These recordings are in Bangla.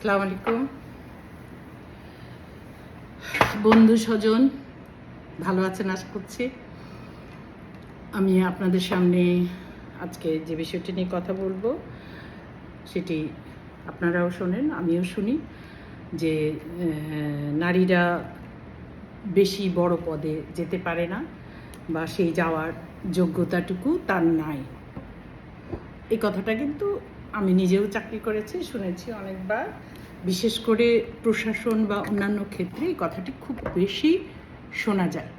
আসসালামু আলাইকুম বন্ধু স্বজন, ভালো আছেন আশা করছি। আমি আপনাদের সামনে আজকে যে বিষয়টি নিয়ে কথা বলবো সেটি আপনারাও শোনেন, আমিও শুনি যে নারীরা বেশি বড় পদে যেতে পারে না বা সেই যাওয়ার যোগ্যতাটুকু তার নাই। এই কথাটা কিন্তু আমি নিজেও চাকরি করেছি, শুনেছি অনেকবার। বিশেষ করে প্রশাসন বা অন্যান্য ক্ষেত্রে এই কথাটি খুব বেশি শোনা যায়।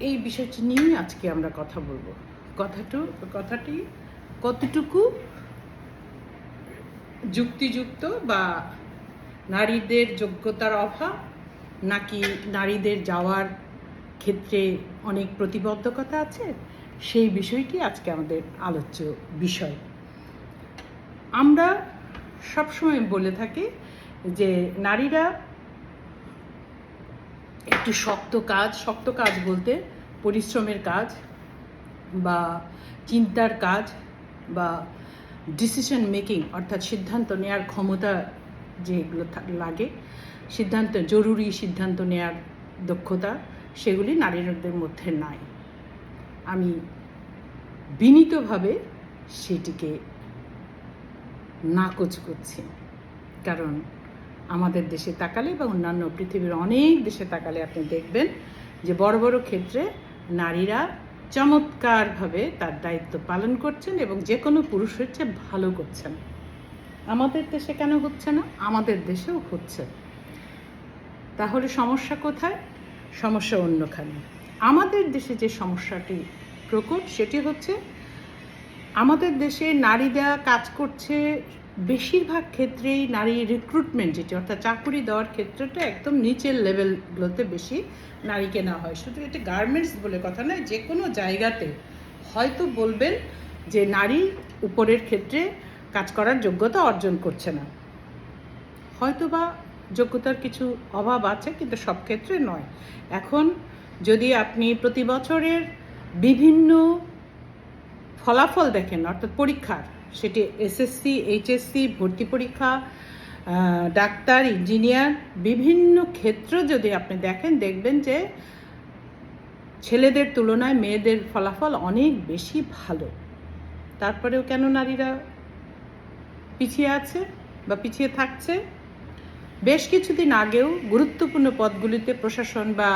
এই বিষয়টি নিয়ে আজকে আমরা কথা বলবো। কথাটি কতটুকু যুক্তিযুক্ত, বা নারীদের যোগ্যতার অভাব, নাকি নারীদের যাওয়ার ক্ষেত্রে অনেক প্রতিবন্ধকতা আছে, সেই বিষয়টি আজকে আমাদের আলোচ্য বিষয়। আমরা সবসময় বলে থাকি যে নারীরা একটু শক্ত কাজ বলতে পরিশ্রমের কাজ বা চিন্তার কাজ বা ডিসিশন মেকিং অর্থাৎ সিদ্ধান্ত নেওয়ার ক্ষমতা যেগুলো লাগে, জরুরি সিদ্ধান্ত নেওয়ার দক্ষতা, সেগুলি নারীদের মধ্যে নাই। আমি বিনীতভাবে সেটিকে নাকচ করছি। কারণ আমাদের দেশে তাকালে বা অন্যান্য পৃথিবীর অনেক দেশে তাকালে আপনি দেখবেন যে বড় বড় ক্ষেত্রে নারীরা চমৎকারভাবে তার দায়িত্ব পালন করছেন এবং যে কোনো পুরুষের চেয়ে ভালো করছেন। আমাদের দেশে কেন হচ্ছে না? আমাদের দেশেও হচ্ছে। তাহলে সমস্যা কোথায়? সমস্যা অন্যখানে। আমাদের দেশে যে সমস্যাটি প্রকট সেটি হচ্ছে, আমাদের দেশে নারীরা কাজ করছে বেশিরভাগ ক্ষেত্রেই নারী রিক্রুটমেন্ট, যেটি অর্থাৎ চাকরি দেওয়ার ক্ষেত্রটা একদম নিচের লেভেলগুলোতে বেশি নারীকে নেওয়া হয়। শুধু এটা গার্মেন্টস বলে কথা নয়, যে কোনো জায়গাতে হয়তো বলবেন যে নারী উপরের ক্ষেত্রে কাজ করার যোগ্যতা অর্জন করছে না। হয়তো বা যোগ্যতার কিছু অভাব আছে, কিন্তু সব ক্ষেত্রে নয়। এখন যদি আপনি প্রতি বছরের বিভিন্ন ফলাফল দেখেন, অর্থাৎ পরীক্ষার, সেটি এসএসসি, এইচএসসি, ভর্তি পরীক্ষা, ডাক্তার, ইঞ্জিনিয়ার, বিভিন্ন ক্ষেত্র যদি আপনি দেখবেন যে ছেলেদের তুলনায় মেয়েদের ফলাফল অনেক বেশি ভালো। তারপরেও কেন নারীরা পিছিয়ে আছে বা পিছিয়ে থাকছে? বেশ কিছুদিন আগেও গুরুত্বপূর্ণ পদগুলিতে, প্রশাসন বা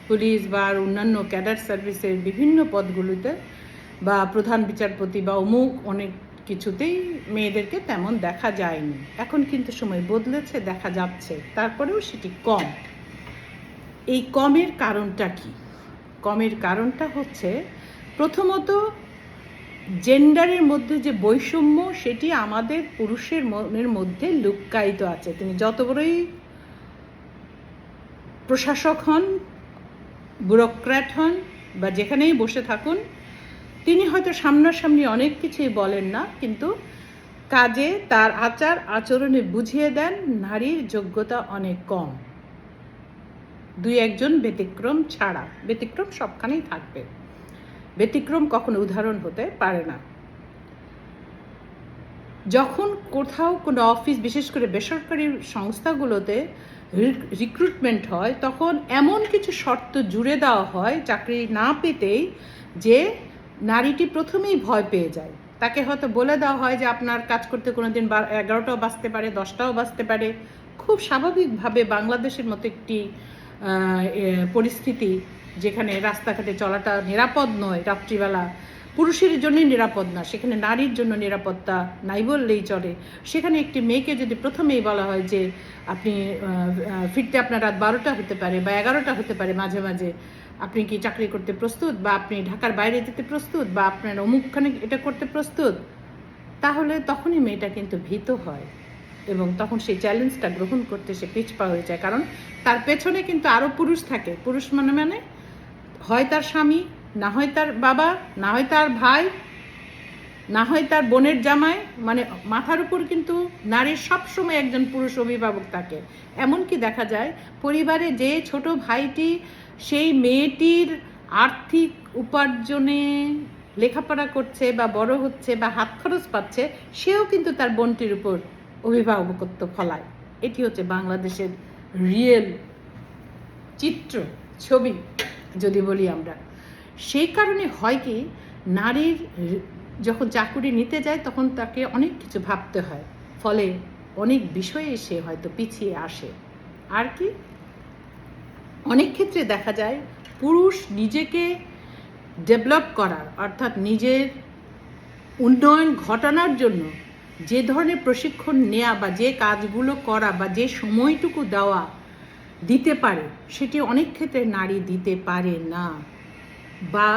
পুলিশ বা অন্যান্য ক্যাডার সার্ভিসের বিভিন্ন পদগুলিতে বা প্রধান বিচারপতি বা অনেক কিছুতেই মেয়েদেরকে তেমন দেখা যায়নি। এখন কিন্তু সময় বদলেছে, দেখা যাচ্ছে, তারপরেও সেটি কম। এই কমের কারণটা কি? কমের কারণটা হচ্ছে, প্রথমত জেন্ডারের মধ্যে যে বৈষম্য, সেটি আমাদের পুরুষের মনের মধ্যে লুক্কায়িত আছে। তিনি যত বড়ই প্রশাসক হন, ব্যুরোক্র্যাট হন বা যেখানেই বসে থাকুন, তিনি হয়তো সামনাসামনি অনেক কিছুই বলেন না, কিন্তু কাজে তার আচার আচরণে বুঝিয়ে দেন নারীর যোগ্যতা অনেক কম। দুই একজন ব্যতিক্রম ছাড়া, ব্যতিক্রম সবখানেই থাকবে, ব্যতিক্রম কখনো উদাহরণ হতে পারে না। যখন কোথাও কোনো অফিস, বিশেষ করে বেসরকারি সংস্থাগুলোতে রিক্রুটমেন্ট হয়, তখন এমন কিছু শর্ত জুড়ে দেওয়া হয় চাকরি না পেতেই, যে নারীটি প্রথমেই ভয় পেয়ে যায়। তাকে হয়তো বলে দেওয়া হয় যে আপনার কাজ করতে কোনো দিন 11টাও বাজতে পারে, 10টাও বাজতে পারে। খুব স্বাভাবিকভাবে বাংলাদেশের মতো একটি পরিস্থিতি, যেখানে রাস্তাঘাটে চলাটা নিরাপদ নয়, রাত্রিবেলা পুরুষের জন্যই নিরাপদ না, সেখানে নারীর জন্য নিরাপত্তা নাই বললেই চলে। সেখানে একটি মেয়েকে যদি প্রথমেই বলা হয় যে আপনি ফিরতে আপনার রাত 12টা হতে পারে বা 11টা হতে পারে, মাঝে মাঝে আপনি কি চাকরি করতে প্রস্তুত, বা আপনি ঢাকার বাইরে যেতে প্রস্তুত, বা আপনার অমুকখানে এটা করতে প্রস্তুত, তাহলে তখনই মেয়েটা কিন্তু ভীত হয় এবং তখন সেই চ্যালেঞ্জটা গ্রহণ করতে সে পিছপা হয়ে যায়। কারণ তার পেছনে কিন্তু আরও পুরুষ থাকে। পুরুষ মানে হয় তার স্বামী, না হয় তার বাবা, না হয় তার ভাই, না হয় তার বোনের জামাই। মানে মাথার উপর কিন্তু নারীর সবসময় একজন পুরুষ অভিভাবক থাকে। এমনকি দেখা যায় পরিবারে যে ছোট ভাইটি সেই মেয়েটির আর্থিক উপার্জনে লেখাপড়া করছে বা বড় হচ্ছে বা হাত খরচ পাচ্ছে, সেও কিন্তু তার বোনটির উপর অভিভাবকত্ব ফলায়। এটি হচ্ছে বাংলাদেশের রিয়েল চিত্র, ছবি যদি বলি আমরা। সেই কারণে হয় কি, নারীর যখন চাকুরি নিতে যায় তখন তাকে অনেক কিছু ভাবতে হয়, ফলে অনেক বিষয়ে সে হয়তো পিছিয়ে আসে। আর কি, অনেক ক্ষেত্রে দেখা যায় পুরুষ নিজেকে ডেভেলপ করার, অর্থাৎ নিজের উন্নয়ন ঘটানোর জন্য যে ধরনের প্রশিক্ষণ নেওয়া বা যে কাজগুলো করা বা যে সময়টুকু দেওয়া দিতে পারে, সেটি অনেক ক্ষেত্রে নারী দিতে পারে না। বা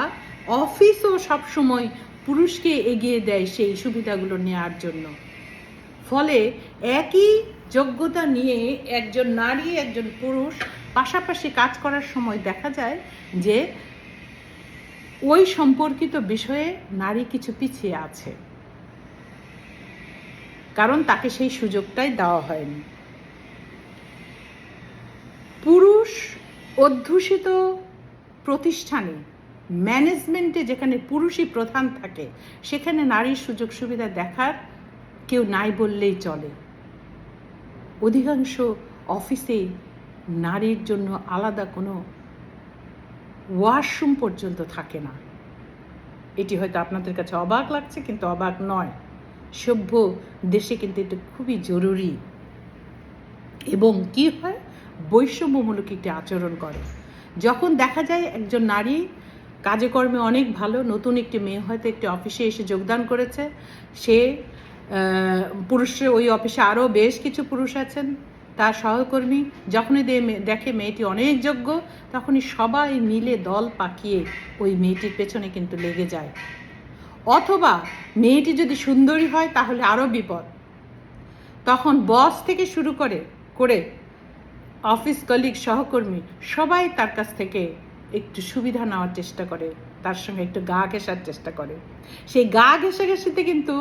অফিসও সবসময় পুরুষকে এগিয়ে দেয় সেই সুবিধাগুলো নেওয়ার জন্য। ফলে একই যোগ্যতা নিয়ে একজন নারী একজন পুরুষ পাশাপাশি কাজ করার সময় দেখা যায় যে ওই সম্পর্কিত বিষয়ে নারী কিছু পিছিয়ে আছে, কারণ তাকে সেই সুযোগটাই দেওয়া হয়নি। পুরুষ অধ্যুষিত প্রতিষ্ঠানে, ম্যানেজমেন্টে যেখানে পুরুষই প্রধান থাকে, সেখানে নারীর সুযোগ সুবিধা দেখার কেউ নাই বললেই চলে। অধিকাংশ অফিসে নারীর জন্য আলাদা কোনো ওয়াশরুম পর্যন্ত থাকে না। এটি হয়তো আপনাদের কাছে অবাক লাগছে, কিন্তু অবাক নয়। সভ্য দেশে কিন্তু এটা খুবই জরুরি। এবং কি হয়, বৈষম্যমূলক একটি আচরণ করে। যখন দেখা যায় একজন নারী কাজে কর্মে অনেক ভালো, নতুন একটি মেয়ে হয়তো একটি অফিসে এসে যোগদান করেছে, সে পুরুষের ওই অফিসে আরও বেশ কিছু পুরুষ আছেন তার সহকর্মী, যখনই দেখে মেয়েটি অনেক যোগ্য, তখনই সবাই মিলে দল পাকিয়ে ওই মেয়েটির পেছনে কিন্তু লেগে যায়। অথবা মেয়েটি যদি সুন্দরী হয় তাহলে আরও বিপদ। তখন বস থেকে শুরু করে অফিস কলিগ, সহকর্মী সবাই তার কাছ থেকে একটু সুবিধা নেওয়ার চেষ্টা করে, তার সঙ্গে একটু গা ঘেঁষার চেষ্টা করে। সেই গা ঘেঁষাঘেঁষিতে কিন্তু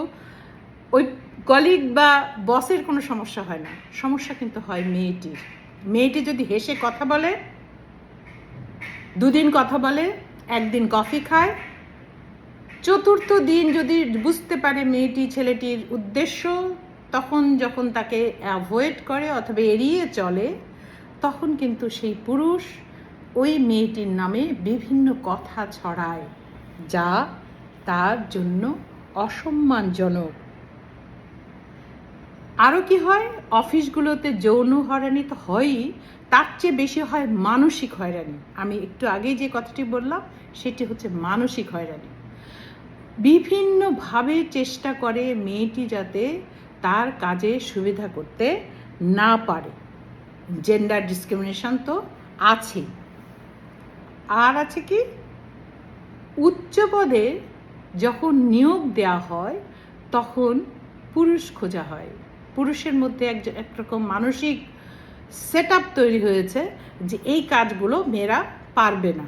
ওই কলিগ বা বসের কোনো সমস্যা হয় না, সমস্যা কিন্তু হয় মেয়েটির। মেয়েটি যদি হেসে কথা বলে, দুদিন কথা বলে, একদিন কফি খায়, চতুর্থ দিন যদি বুঝতে পারে মেয়েটি ছেলেটির উদ্দেশ্য, তখন যখন তাকে অ্যাভয়েড করে অথবা এড়িয়ে চলে, তখন কিন্তু সেই পুরুষ ওই মেয়েটির নামে বিভিন্ন কথা ছড়ায়, যা তার জন্য অসম্মানজনক। আরও কি হয়, অফিসগুলোতে যৌন হয়রানি তো হয়ই, তার চেয়ে বেশি হয় মানসিক হয়রানি। আমি একটু আগেই যে কথাটি বললাম সেটি হচ্ছে মানসিক হয়রানি। বিভিন্নভাবে চেষ্টা করে মেয়েটি যাতে তার কাজে সুবিধা করতে না পারে। জেন্ডার ডিসক্রিমিনেশন তো আছে। আর আছে কি, উচ্চ পদে যখন নিয়োগ দেওয়া হয় তখন পুরুষ খোঁজা হয়। পুরুষের মধ্যে একরকম মানসিক সেট আপ তৈরি হয়েছে যে এই কাজগুলো মেয়েরা পারবে না।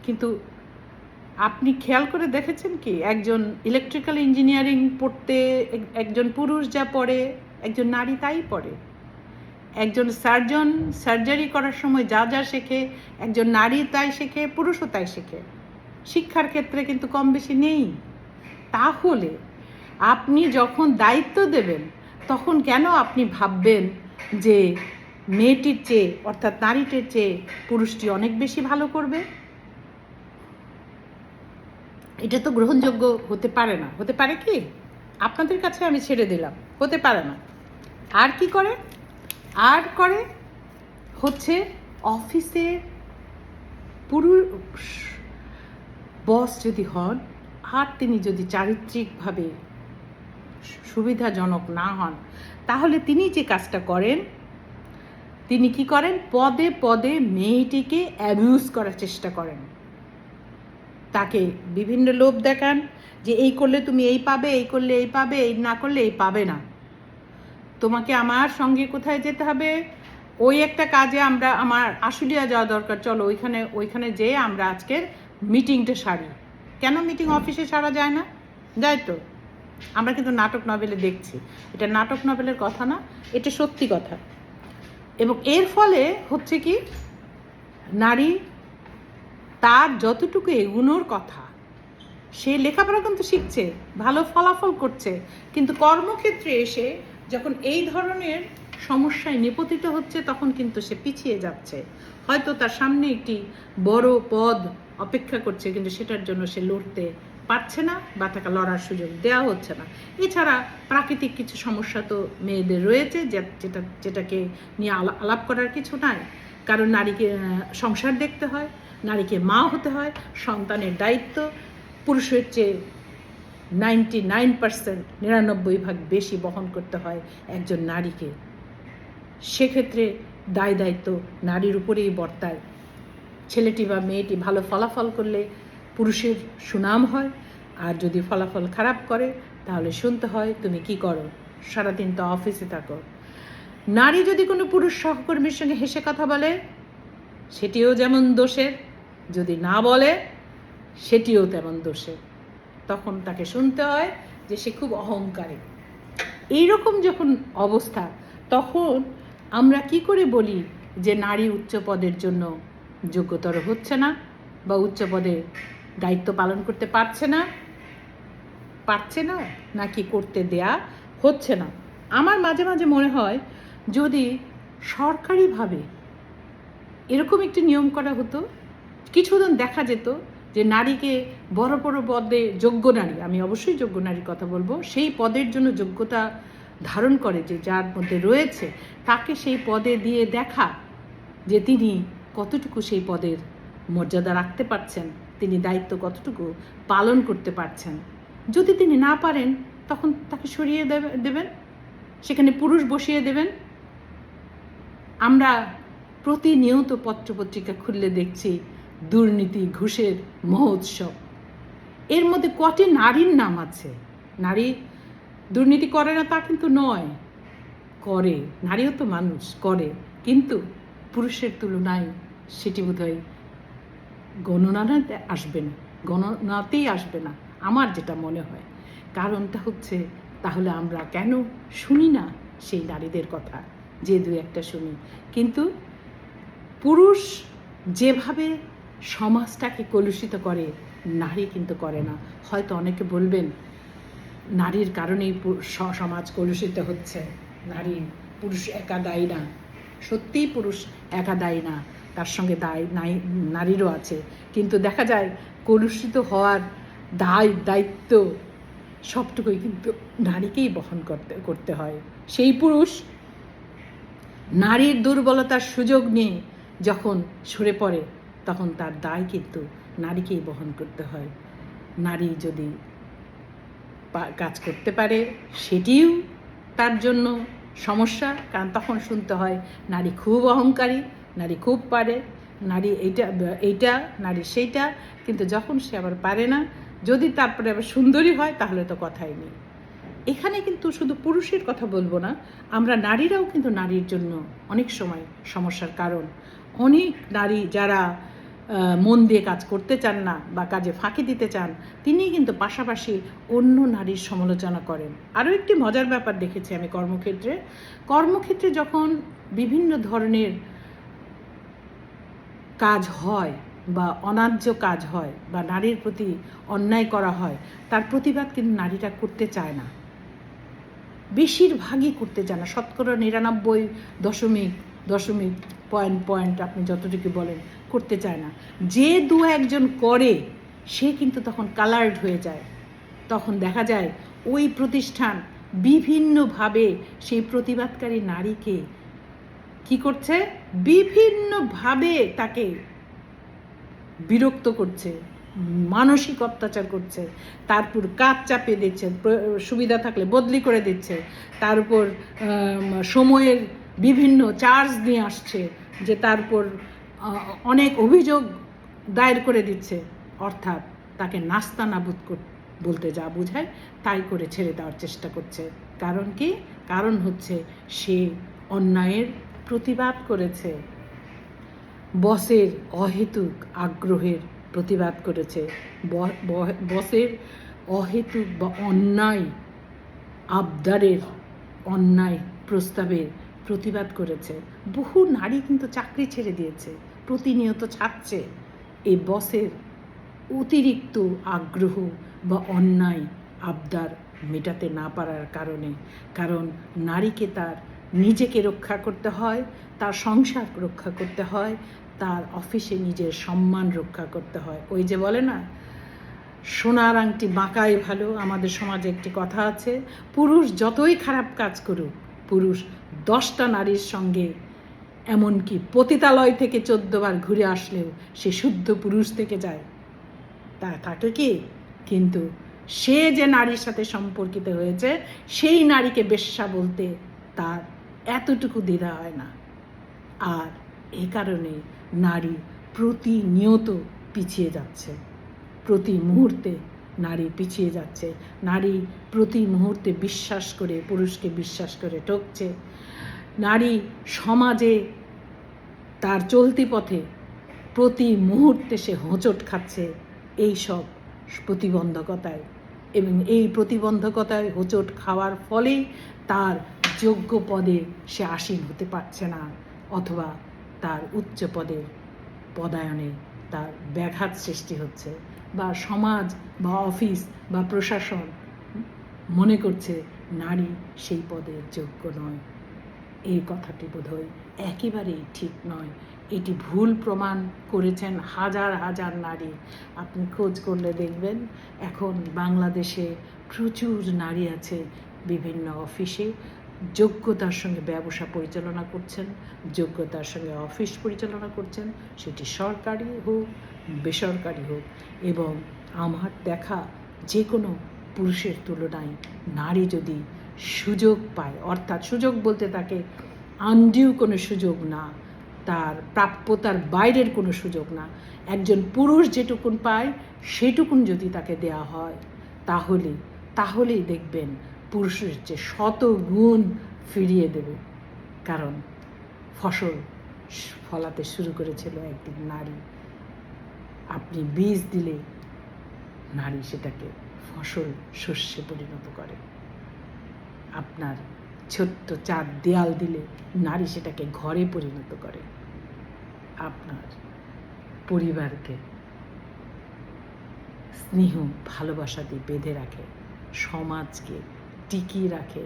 কিন্তু আপনি খেয়াল করে দেখেছেন কি, একজন ইলেকট্রিক্যাল ইঞ্জিনিয়ারিং পড়তে একজন পুরুষ যা পড়ে, একজন নারী তাই পড়ে। একজন সার্জন সার্জারি করার সময় যা যা শেখে, একজন নারী তাই শেখে, পুরুষও তাই শেখে। শিক্ষার ক্ষেত্রে কিন্তু কম বেশি নেই। তাহলে আপনি যখন দায়িত্ব দেবেন, তখন কেন আপনি ভাববেন যে মেয়েটির চেয়ে, অর্থাৎ নারীটির চেয়ে পুরুষটি অনেক বেশি ভালো করবে? এটা তো গ্রহণযোগ্য হতে পারে না। হতে পারে কি, আপনাদের কাছে আমি ছেড়ে দিলাম, হতে পারে না। আর কি করে, আর করে হচ্ছে অফিসে পুরুষ বস যদি হন, আর তিনি যদি চারিত্রিকভাবে সুবিধাজনক না হন, তাহলে তিনি যে কাজটা করেন, তিনি কি করেন, পদে পদে মেয়েটিকে অ্যাবিউজ করার চেষ্টা করেন। তাকে বিভিন্ন লোভ দেখান যে এই করলে তুমি এই পাবে, এই করলে এই পাবে, এই না করলে এই পাবে না। তোমাকে আমার সঙ্গে কোথায় যেতে হবে, ওই একটা কাজে আমার আশুলিয়া যাওয়া দরকার, চলো ওইখানে যেয়ে আমরা আজকের মিটিংটা সারি। কেন মিটিং অফিসে সারা যায় না? যায় তো। আমরা কিন্তু নাটক নভেলে দেখছি, এটা নাটক নভেলের কথা না, এটা সত্যি কথা। এবং এর ফলে হচ্ছে কি, নারী তার যতটুকু এগুনোর কথা, সে লেখাপড়া কিন্তু শিখছে, ভালো ফলাফল করছে, কিন্তু কর্মক্ষেত্রে এসে যখন এই ধরনের সমস্যায় নিপতিত হচ্ছে তখন কিন্তু সে পিছিয়ে যাচ্ছে। হয়তো তার সামনে একটি বড় পদ অপেক্ষা করছে, কিন্তু সেটার জন্য সে লড়তে পারছে না বা তাকে লড়ার সুযোগ দেওয়া হচ্ছে না। এছাড়া প্রাকৃতিক কিছু সমস্যা তো মেয়েদের রয়েছে, যেটাকে নিয়ে আলাপ করার কিছু নাই। কারণ নারীকে সংসার দেখতে হয়, নারীকে মা হতে হয়, সন্তানের দায়িত্ব পুরুষের চেয়ে 99% 99% বেশি বহন করতে হয় একজন নারীকে। সেক্ষেত্রে দায়িত্ব নারীর উপরেই বর্তায়। ছেলেটি বা মেয়েটি ভালো ফলাফল করলে পুরুষের সুনাম হয়, আর যদি ফলাফল খারাপ করে তাহলে শুনতে হয় তুমি কি করো, সারাদিন তো অফিসে থাকো। নারী যদি কোনো পুরুষ সহকর্মীর সঙ্গে হেসে কথা বলে সেটিও যেমন দোষের, যদি না বলে সেটিও তেমন দোষের। তখন তাকে শুনতে হয় যে সে খুব অহংকারী। এইরকম যখন অবস্থা, তখন আমরা কি করে বলি যে নারী উচ্চ পদের জন্য যোগ্যতর হচ্ছে না বা উচ্চ পদে দায়িত্ব পালন করতে পারছে না নাকি করতে দেয়া হচ্ছে না? আমার মাঝে মাঝে মনে হয় যদি সরকারিভাবে এরকম একটি নিয়ম করা হতো, কিছুদিন দেখা যেত যে নারীকে বড় বড় পদে যোগ্য নারী, আমি অবশ্যই যোগ্য নারীর কথা বলবো, সেই পদের জন্য যোগ্যতা ধারণ করে যে যার মধ্যে রয়েছে, তাকে সেই পদে দিয়ে দেখা যে তিনি কতটুকু সেই পদের মর্যাদা রাখতে পারছেন, তিনি দায়িত্ব কতটুকু পালন করতে পারছেন। যদি তিনি না পারেন তখন তাকে সরিয়ে দেবেন, সেখানে পুরুষ বসিয়ে দেবেন। আমরা প্রতিনিয়ত পত্রপত্রিকা খুললে দেখছি দুর্নীতি, ঘুষের মহোৎসব। এর মধ্যে কটি নারীর নাম আছে? নারী দুর্নীতি করে না তা কিন্তু নয়, করে, নারীও তো মানুষ, করে, কিন্তু পুরুষের তুলনায় সেটি বোধহয় গণনাতেই আসবে না আমার যেটা মনে হয়। কারণটা হচ্ছে, তাহলে আমরা কেন শুনি না সেই নারীদের কথা? যে দু একটা শুনি, কিন্তু পুরুষ যেভাবে সমাজটাকে কলুষিত করে নারী কিন্তু করে না। হয়তো অনেকে বলবেন নারীর কারণেই সমাজ কলুষিত হচ্ছে, পুরুষ একা দায়ী না। সত্যিই পুরুষ একা দায়ী না, তার সঙ্গে নারীরও আছে। কিন্তু দেখা যায় কলুষিত হওয়ার দায়িত্ব সবটুকুই কিন্তু নারীকেই বহন করতে হয়। সেই পুরুষ নারীর দুর্বলতার সুযোগ নিয়ে যখন সরে পড়ে তখন তার দায় কিন্তু নারীকেই বহন করতে হয়। নারী যদি কাজ করতে পারে সেটিও তার জন্য সমস্যা, কারণ তখন শুনতে হয় নারী খুব অহংকারী, নারী খুব পারে, নারী এইটা নারী সেইটা। কিন্তু যখন সে আবার পারে না, যদি তারপরে আবার সুন্দরী হয় তাহলে তো কথাই নেই। এখানে কিন্তু শুধু পুরুষের কথা বলবো না, আমরা নারীরাও কিন্তু নারীর জন্য অনেক সময় সমস্যার কারণ। অনেক নারী যারা মন দিয়ে কাজ করতে চান না বা কাজে ফাঁকি দিতে চান, তিনি কিন্তু পাশাপাশি অন্য নারীর সমালোচনা করেন। আরও একটি মজার ব্যাপার দেখেছি আমি কর্মক্ষেত্রে যখন বিভিন্ন ধরনের কাজ হয় বা অন্যায্য কাজ হয় বা নারীর প্রতি অন্যায় করা হয়, তার প্রতিবাদ কিন্তু নারীরা করতে চায় না, বেশিরভাগই করতে চায় না। 99.9% আপনি যতটুকু বলেন করতে চায় না। যে দু একজন করে সে কিন্তু তখন কালার্ড হয়ে যায়। তখন দেখা যায় ওই প্রতিষ্ঠান বিভিন্নভাবে সেই প্রতিবাদকারী নারীকে কি করছে, বিভিন্নভাবে তাকে বিরক্ত করছে, মানসিক অত্যাচার করছে, তারপর কাজ চাপিয়ে দিচ্ছে, সুবিধা থাকলে বদলি করে দিচ্ছে, তার উপর সময়ের বিভিন্ন চার্জ নিয়ে আসছে, যে তারপর অনেক অভিযোগ দায়ের করে দিচ্ছে। অর্থাৎ তাকে নাস্তানাবুদ বলতে যা বোঝায় তাই করে ছেড়ে দেওয়ার চেষ্টা করছে। কারণ কি? কারণ হচ্ছে সে অন্যায়ের প্রতিবাদ করেছে, বসের অহেতুক আগ্রহের প্রতিবাদ করেছে, বসের অহেতুক বা অন্যায় আবদারের, অন্যায় প্রস্তাবের প্রতিবাদ করেছে। বহু নারী কিন্তু চাকরি ছেড়ে দিয়েছে, প্রতিনিয়ত ছাড়ছে এই বসের অতিরিক্ত আগ্রহ বা অন্যায় আবদার মেটাতে না পারার কারণে। কারণ নারীকে তার নিজেকে রক্ষা করতে হয়, তার সংসার রক্ষা করতে হয়, তার অফিসে নিজের সম্মান রক্ষা করতে হয়। ওই যে বলে না, সোনার আংটি বাঁকাই ভালো। আমাদের সমাজে একটি কথা আছে, পুরুষ যতই খারাপ কাজ করুক, পুরুষ 10টা নারীর সঙ্গে এমনকি পতিতালয় থেকে 14 বার ঘুরে আসলেও সে শুদ্ধ পুরুষ থেকে যায়। তা থাকে কি? কিন্তু সে যে নারীর সাথে সম্পর্কিত হয়েছে সেই নারীকে বেশ্যা বলতে তার এতটুকু দ্বিধা হয় না। আর এ কারণে নারী প্রতিনিয়ত পিছিয়ে যাচ্ছে, প্রতি মুহূর্তে নারী পিছিয়ে যাচ্ছে। নারী প্রতি মুহূর্তে বিশ্বাস করে, পুরুষকে বিশ্বাস করে ঠকছে। নারী সমাজে তার চলতি পথে প্রতি মুহূর্তে সে হোঁচট খাচ্ছে এই সব প্রতিবন্ধকতায়। এবং এই প্রতিবন্ধকতায় হোঁচট খাওয়ার ফলেই তার যোগ্য পদে সে আসীন হতে পারছে না, অথবা তার উচ্চ পদের পদায়নে তার ব্যাঘাত সৃষ্টি হচ্ছে, বা সমাজ বা অফিস বা প্রশাসন মনে করছে নারী সেই পদের যোগ্য নয়। এই কথাটি বোধহয় একেবারেই ঠিক নয়। এটি ভুল প্রমাণ করেছেন হাজার হাজার নারী। আপনি খোঁজ করলে দেখবেন এখন বাংলাদেশে প্রচুর নারী আছে বিভিন্ন অফিসে, যোগ্যতার সঙ্গে ব্যবসা পরিচালনা করছেন, যোগ্যতার সঙ্গে অফিস পরিচালনা করছেন, সেটি সরকারি হোক বেসরকারি হোক। এবং আমার দেখা যে কোনো পুরুষের তুলনায় নারী যদি সুযোগ পায়, অর্থাৎ সুযোগ বলতে তাকে আনডিউ কোনো সুযোগ না, তার প্রাপ্যতার বাইরের কোনো সুযোগ না, একজন পুরুষ যেটুকুন পায় সেটুকুন যদি তাকে দেয়া হয়, তাহলেই দেখবেন পুরুষের যে 100 গুণ ফিরিয়ে দেবে। কারণ ফসল ফলাতে শুরু করেছিল একদিন নারী। আপনি বীজ দিলে নারী সেটাকে ফসল শস্যে পরিণত করে। আপনার ছোট্ট 4 দেয়াল দিলে নারী সেটাকে ঘরে পরিণত করে। আপনার পরিবারকে স্নেহ ভালোবাসা দিয়ে বেঁধে রাখে, সমাজকে টিকিয়ে রাখে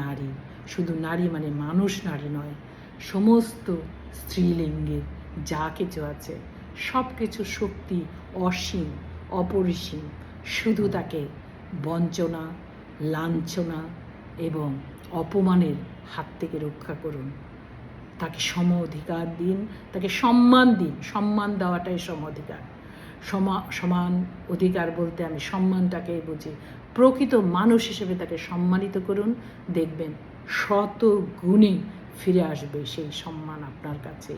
নারী। শুধু নারী মানে মানুষ নারী নয়, সমস্ত স্ত্রীলিঙ্গের যা কিছু আছে সব কিছু শক্তি অসীম অপরিসীম। শুধু তাকে বঞ্চনা, লাঞ্ছনা এবং অপমানের হাত থেকে রক্ষা করুন। তাকে সম অধিকার দিন, তাকে সম্মান দিন। সম্মান দেওয়াটাই সম অধিকার। সমান অধিকার বলতে আমি সম্মানটাকে বুঝি। প্রকৃত মানুষ হিসেবে তাকে সম্মানিত করুন, দেখবেন 100 গুণে ফিরে আসবে সেই সম্মান আপনার কাছে।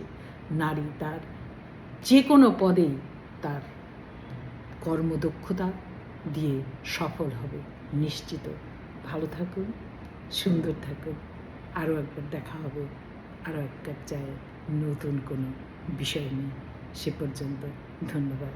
নারী তার যে কোনো পদেই তার কর্মদক্ষতা দিয়ে সফল হবে নিশ্চিত। ভালো থাকুন, সুন্দর থাকুন। আরও একবার দেখা হবে আরও একটা চাই নতুন কোনো বিষয় নিয়ে। সে পর্যন্ত ধন্যবাদ।